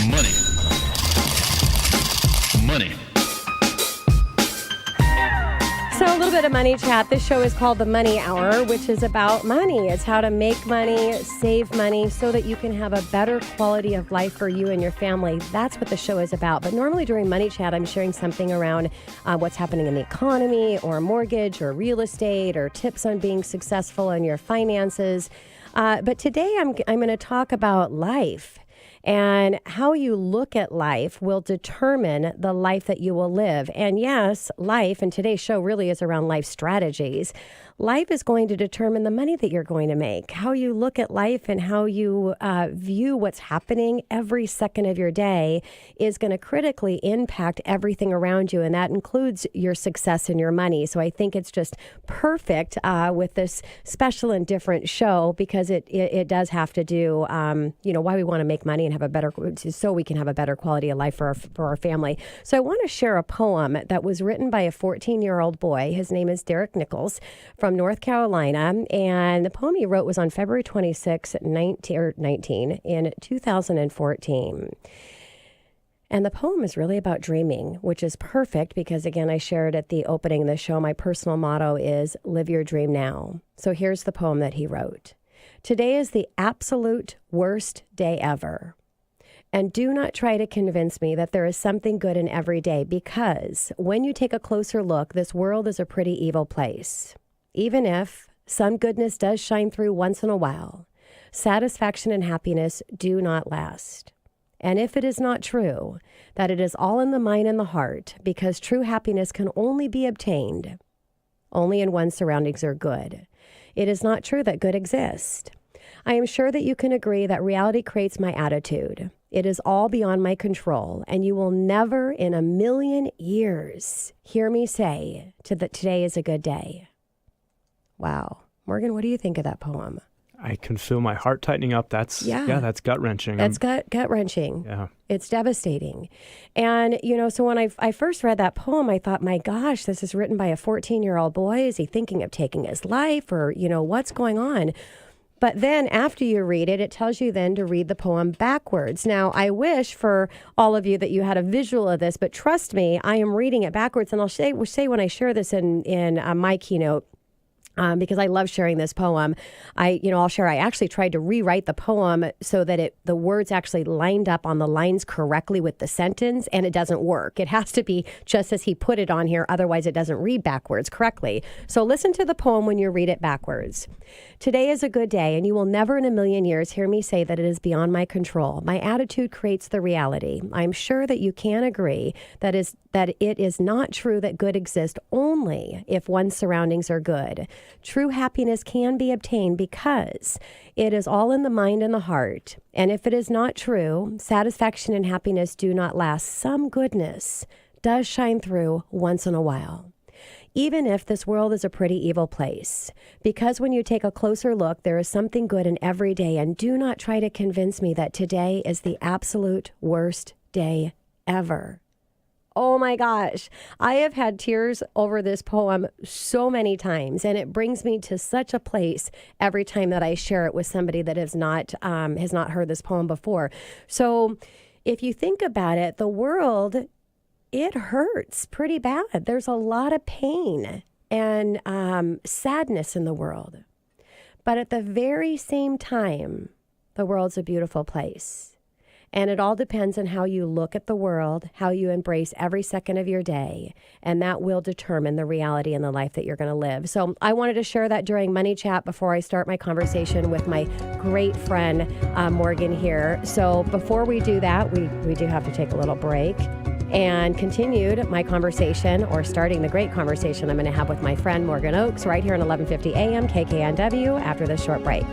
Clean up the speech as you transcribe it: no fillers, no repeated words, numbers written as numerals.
Money. Money. So a little bit of money chat. This show is called The Money Hour, which is about money. It's how to make money, save money, so that you can have a better quality of life for you and your family. That's what the show is about. But normally during money chat, I'm sharing something around what's happening in the economy or mortgage or real estate or tips on being successful in your finances. But today I'm going to talk about life. And how you look at life will determine the life that you will live. And yes, life, and today's show really is around life strategies. Life is going to determine the money that you're going to make. How you look at life and how you view what's happening every second of your day is going to critically impact everything around you. And that includes your success and your money. So I think it's just perfect with this special and different show because it does have to do, why we want to make money and have a better, so we can have a better quality of life for our family. So I want to share a poem that was written by a 14-year-old boy. His name is Derek Nichols from North Carolina. And the poem he wrote was on February 26, 19 in 2014. And the poem is really about dreaming, which is perfect because, again, I shared at the opening of the show, my personal motto is live your dream now. So here's the poem that he wrote. Today is the absolute worst day ever. And do not try to convince me that there is something good in every day, because when you take a closer look, this world is a pretty evil place. Even if some goodness does shine through once in a while, satisfaction and happiness do not last. And if it is not true that it is all in the mind and the heart, because true happiness can only be obtained only in one's surroundings are good, it is not true that good exists. I am sure that you can agree that reality creates my attitude. It is all beyond my control, and you will never in a million years hear me say that today is a good day. Wow. Morgan, what do you think of that poem? I can feel my heart tightening up. That's gut-wrenching. That's gut-wrenching. Yeah. It's devastating. And, so when I first read that poem, I thought, my gosh, this is written by a 14-year-old boy. Is he thinking of taking his life or, what's going on? But then after you read it, it tells you then to read the poem backwards. Now, I wish for all of you that you had a visual of this, but trust me, I am reading it backwards. And I'll say when I share this in my keynote, because I love sharing this poem. I'll share. I actually tried to rewrite the poem so that the words actually lined up on the lines correctly with the sentence, and it doesn't work. It has to be just as he put it on here. Otherwise, it doesn't read backwards correctly. So listen to the poem when you read it backwards. Today is a good day, and you will never in a million years hear me say that it is beyond my control. My attitude creates the reality. I'm sure that you can agree that it is not true that good exists only if one's surroundings are good. True happiness can be obtained because it is all in the mind and the heart. And if it is not true, satisfaction and happiness do not last. Some goodness does shine through once in a while. Even if this world is a pretty evil place, because when you take a closer look, there is something good in every day. And do not try to convince me that today is the absolute worst day ever. Oh my gosh, I have had tears over this poem so many times, and it brings me to such a place every time that I share it with somebody that has not heard this poem before. So if you think about it, the world, it hurts pretty bad. There's a lot of pain and sadness in the world. But at the very same time, the world's a beautiful place. And it all depends on how you look at the world, how you embrace every second of your day, and that will determine the reality and the life that you're going to live. So I wanted to share that during Money Chat before I start my conversation with my great friend, Morgan here. So before we do that, we do have to take a little break and continued my conversation, or starting the great conversation I'm going to have with my friend Morgan Oakes right here on 1150 AM KKNW after this short break.